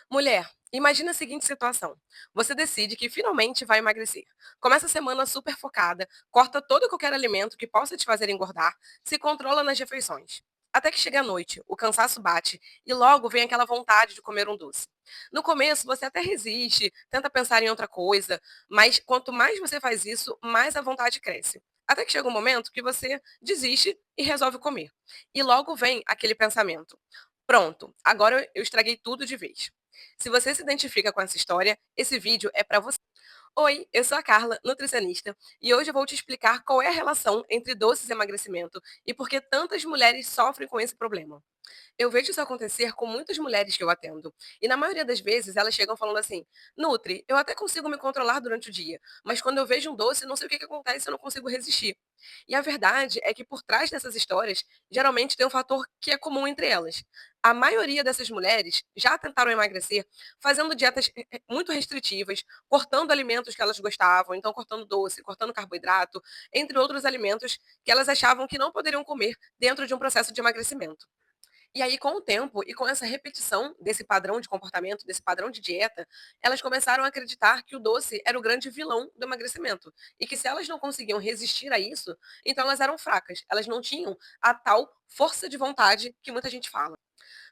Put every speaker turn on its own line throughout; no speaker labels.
Mulher, imagina a seguinte situação. Você decide que finalmente vai emagrecer. Começa a semana super focada, corta todo e qualquer alimento que possa te fazer engordar, se controla nas refeições. Até que chega a noite, o cansaço bate e logo vem aquela vontade de comer um doce. No começo, você até resiste, tenta pensar em outra coisa, mas quanto mais você faz isso, mais a vontade cresce. Até que chega um momento que você desiste e resolve comer. E logo vem aquele pensamento: pronto, agora eu estraguei tudo de vez. Se você se identifica com essa história, esse vídeo é para você. Oi, eu sou a Carla, nutricionista, e hoje eu vou te explicar qual é a relação entre doces e emagrecimento e por que tantas mulheres sofrem com esse problema. Eu vejo isso acontecer com muitas mulheres que eu atendo. E na maioria das vezes elas chegam falando assim: Nutri, eu até consigo me controlar durante o dia, mas quando eu vejo um doce, não sei o que acontece, eu não consigo resistir. E a verdade é que por trás dessas histórias, geralmente tem um fator que é comum entre elas. A maioria dessas mulheres já tentaram emagrecer fazendo dietas muito restritivas, cortando alimentos que elas gostavam, então cortando doce, cortando carboidrato, entre outros alimentos que elas achavam que não poderiam comer dentro de um processo de emagrecimento. E aí, com o tempo e com essa repetição desse padrão de comportamento, desse padrão de dieta, elas começaram a acreditar que o doce era o grande vilão do emagrecimento. E que se elas não conseguiam resistir a isso, então elas eram fracas. Elas não tinham a tal força de vontade que muita gente fala.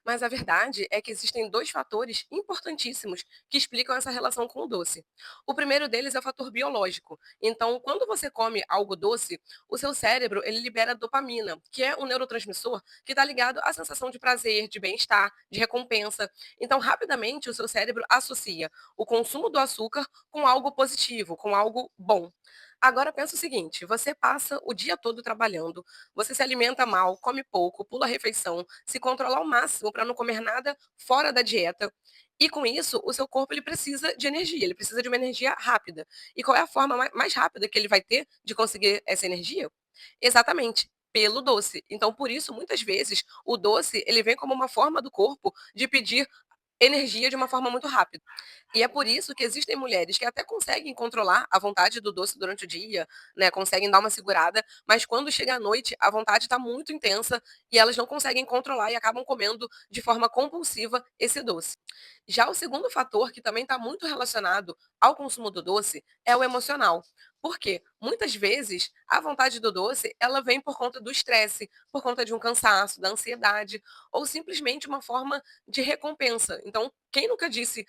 Mas a verdade é que existem dois fatores importantíssimos que explicam essa relação com o doce. O primeiro deles é o fator biológico. Então, quando você come algo doce, o seu cérebro ele libera dopamina, que é um neurotransmissor que está ligado à sensação de prazer, de bem-estar, de recompensa. Então, rapidamente, o seu cérebro associa o consumo do açúcar com algo positivo, com algo bom. Agora pensa o seguinte, você passa o dia todo trabalhando, você se alimenta mal, come pouco, pula a refeição, se controla ao máximo para não comer nada fora da dieta. E com isso, o seu corpo ele precisa de energia, ele precisa de uma energia rápida. E qual é a forma mais rápida que ele vai ter de conseguir essa energia? Exatamente, pelo doce. Então, por isso, muitas vezes, o doce ele vem como uma forma do corpo de pedir energia de uma forma muito rápida. E é por isso que existem mulheres que até conseguem controlar a vontade do doce durante o dia, né, conseguem dar uma segurada, mas quando chega à noite, a vontade está muito intensa e elas não conseguem controlar e acabam comendo de forma compulsiva esse doce. Já o segundo fator, que também está muito relacionado ao consumo do doce, é o emocional. Por quê? Muitas vezes a vontade do doce ela vem por conta do estresse, por conta de um cansaço, da ansiedade, ou simplesmente uma forma de recompensa. Então, quem nunca disse,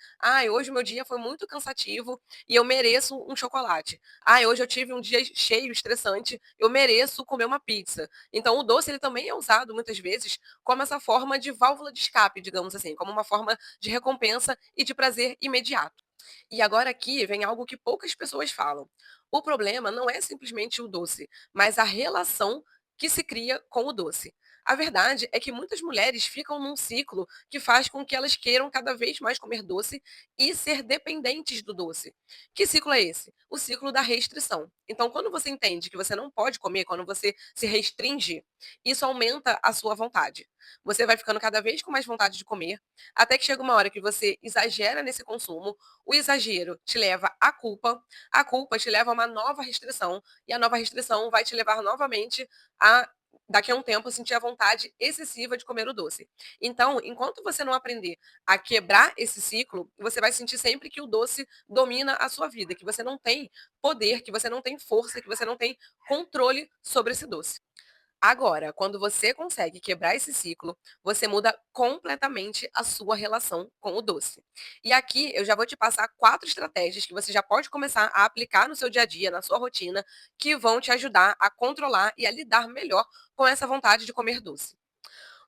hoje o meu dia foi muito cansativo e eu mereço um chocolate. Hoje eu tive um dia cheio, estressante, eu mereço comer uma pizza. Então, o doce ele também é usado muitas vezes como essa forma de válvula de escape, digamos assim, como uma forma de recompensa e de prazer imediato. E agora aqui vem algo que poucas pessoas falam. O problema não é simplesmente o doce, mas a relação que se cria com o doce. A verdade é que muitas mulheres ficam num ciclo que faz com que elas queiram cada vez mais comer doce e ser dependentes do doce. Que ciclo é esse? O ciclo da restrição. Então, quando você entende que você não pode comer, quando você se restringe, isso aumenta a sua vontade. Você vai ficando cada vez com mais vontade de comer, até que chega uma hora que você exagera nesse consumo, o exagero te leva à culpa, a culpa te leva a uma nova restrição, e a nova restrição vai te levar novamente a, daqui a um tempo, sentir a vontade excessiva de comer o doce. Então, enquanto você não aprender a quebrar esse ciclo, você vai sentir sempre que o doce domina a sua vida, que você não tem poder, que você não tem força, que você não tem controle sobre esse doce. Agora, quando você consegue quebrar esse ciclo, você muda completamente a sua relação com o doce. E aqui eu já vou te passar 4 estratégias que você já pode começar a aplicar no seu dia a dia, na sua rotina, que vão te ajudar a controlar e a lidar melhor com essa vontade de comer doce.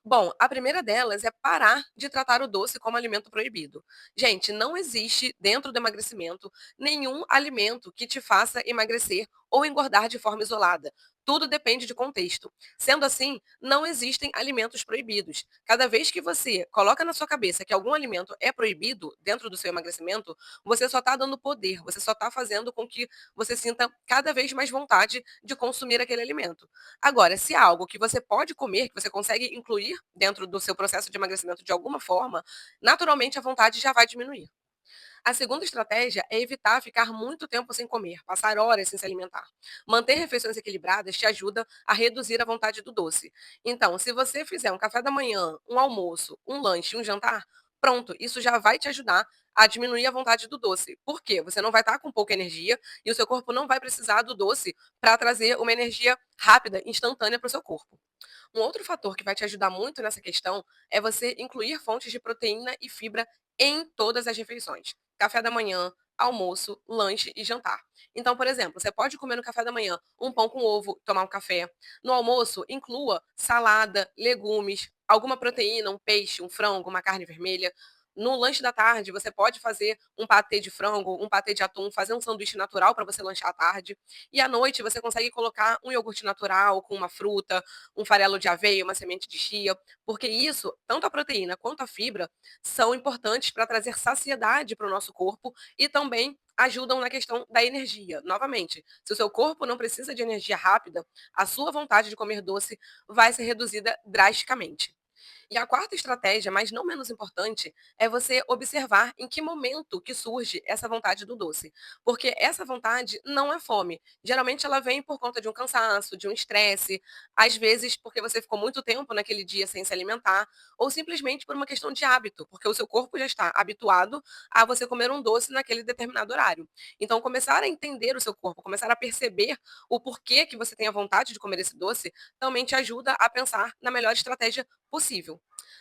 Bom, a primeira delas é parar de tratar o doce como alimento proibido. Gente, não existe dentro do emagrecimento nenhum alimento que te faça emagrecer ou engordar de forma isolada. Tudo depende de contexto. Sendo assim, não existem alimentos proibidos. Cada vez que você coloca na sua cabeça que algum alimento é proibido dentro do seu emagrecimento, você só está dando poder, você só está fazendo com que você sinta cada vez mais vontade de consumir aquele alimento. Agora, se é algo que você pode comer, que você consegue incluir dentro do seu processo de emagrecimento de alguma forma, naturalmente a vontade já vai diminuir. A segunda estratégia é evitar ficar muito tempo sem comer, passar horas sem se alimentar. Manter refeições equilibradas te ajuda a reduzir a vontade do doce. Então, se você fizer um café da manhã, um almoço, um lanche, um jantar, Pronto, isso já vai te ajudar a diminuir a vontade do doce. Por quê? Você não vai estar com pouca energia e o seu corpo não vai precisar do doce para trazer uma energia rápida, instantânea para o seu corpo. Um outro fator que vai te ajudar muito nessa questão é você incluir fontes de proteína e fibra em todas as refeições. Café da manhã, almoço, lanche e jantar. Então, por exemplo, você pode comer no café da manhã um pão com ovo, tomar um café. No almoço, inclua salada, legumes, alguma proteína, um peixe, um frango, uma carne vermelha. No lanche da tarde, você pode fazer um patê de frango, um patê de atum, fazer um sanduíche natural para você lanchar à tarde. E à noite, você consegue colocar um iogurte natural com uma fruta, um farelo de aveia, uma semente de chia, porque isso, tanto a proteína quanto a fibra, são importantes para trazer saciedade para o nosso corpo e também ajudam na questão da energia. Novamente, se o seu corpo não precisa de energia rápida, a sua vontade de comer doce vai ser reduzida drasticamente. E a quarta estratégia, mas não menos importante, é você observar em que momento que surge essa vontade do doce. Porque essa vontade não é fome. Geralmente ela vem por conta de um cansaço, de um estresse, às vezes porque você ficou muito tempo naquele dia sem se alimentar, ou simplesmente por uma questão de hábito, porque o seu corpo já está habituado a você comer um doce naquele determinado horário. Então, começar a entender o seu corpo, começar a perceber o porquê que você tem a vontade de comer esse doce, também te ajuda a pensar na melhor estratégia possível.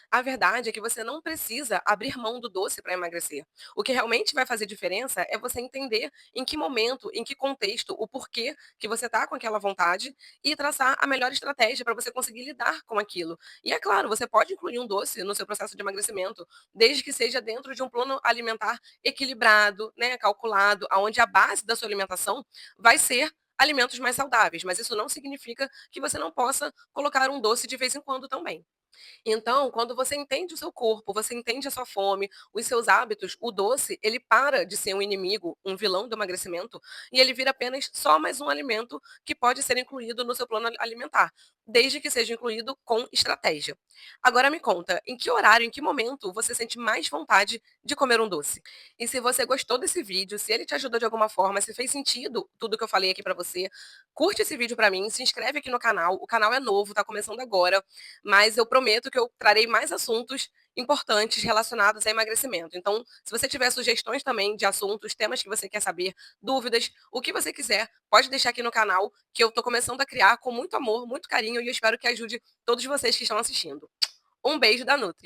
A verdade é que você não precisa abrir mão do doce para emagrecer. O que realmente vai fazer diferença é você entender em que momento, em que contexto, o porquê que você está com aquela vontade e traçar a melhor estratégia para você conseguir lidar com aquilo. E é claro, você pode incluir um doce no seu processo de emagrecimento, desde que seja dentro de um plano alimentar equilibrado, né, calculado, aonde a base da sua alimentação vai ser alimentos mais saudáveis, mas isso não significa que você não possa colocar um doce de vez em quando também. Então, quando você entende o seu corpo, você entende a sua fome, os seus hábitos, o doce, ele para de ser um inimigo, um vilão do emagrecimento, e ele vira apenas só mais um alimento que pode ser incluído no seu plano alimentar, desde que seja incluído com estratégia. Agora me conta, em que horário, em que momento você sente mais vontade de comer um doce? E se você gostou desse vídeo, se ele te ajudou de alguma forma, se fez sentido tudo que eu falei aqui pra você, curte esse vídeo pra mim, se inscreve aqui no canal. O canal é novo, tá começando agora, mas eu prometo que eu trarei mais assuntos importantes relacionados a emagrecimento. Então, se você tiver sugestões também de assuntos, temas que você quer saber, dúvidas, o que você quiser, pode deixar aqui no canal, que eu tô começando a criar com muito amor, muito carinho e eu espero que ajude todos vocês que estão assistindo. Um beijo da Nutri.